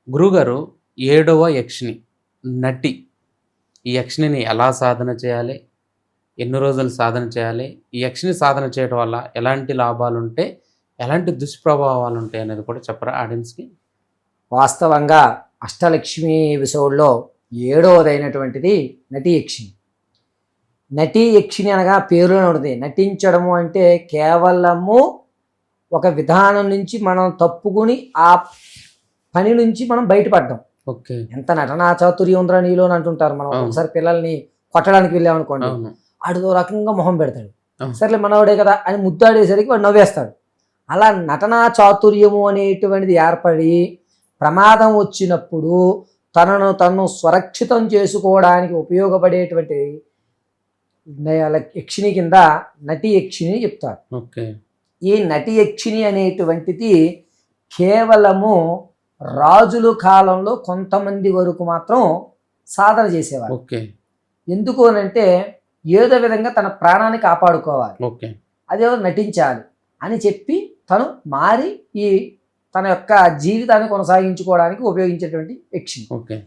గురువుగారు, ఏడవ యక్షిని నటి. ఈ యక్షినిని ఎలా సాధన చేయాలి? ఎన్ని రోజులు సాధన చేయాలి? ఈ యక్షిని సాధన చేయడం వల్ల ఎలాంటి లాభాలుంటాయి? ఎలాంటి దుష్ప్రభావాలుంటాయి అనేది కూడా చెప్పరా ఆడియన్స్‌కి? వాస్తవంగా అష్టలక్ష్మి ఎపిసోడ్లో ఏడవదైనటువంటిది నటి యక్షిని. నటి యక్షిని అనగా పేరులోనే ఉంటుంది. నటించడము అంటే కేవలము ఒక విధానం నుంచి మనం తప్పుకుని ఆ పని నుంచి మనం బయటపడ్డాం. ఓకే. ఎంత నటనా చాతుర్యం ఉందిరా నీలో అని అంటుంటారు. మనం అవును. ఒకసారి పిల్లల్ని కొట్టడానికి వెళ్ళామనుకోండి, అవును. ఆడిదో రకంగా మొహం పెడతాడు. అవును. సర్లే మనవాడే కదా అని ముద్దాడేసరికి వాడు నవ్వేస్తాడు. అలా నటనా చాతుర్యము అనేటువంటిది ఏర్పడి ప్రమాదం వచ్చినప్పుడు తనను సురక్షితం చేసుకోవడానికి ఉపయోగపడేటువంటి యక్షిని కింద నటి యక్షిని చెప్తారు. ఓకే. ఈ నటి యక్షిని అనేటువంటిది కేవలము రాజుల కాలంలో కొంతమంది వరకు మాత్రం సాధన చేసేవారు. ఓకే. ఎందుకు అనంటే ఏదో విధంగా తన ప్రాణాన్ని కాపాడుకోవాలి, ఓకే. అదేదో నటించాలి అని చెప్పి తను మారి ఈ తన యొక్క జీవితాన్ని కొనసాగించుకోవడానికి ఉపయోగించేటువంటి యక్షిని. ఓకే.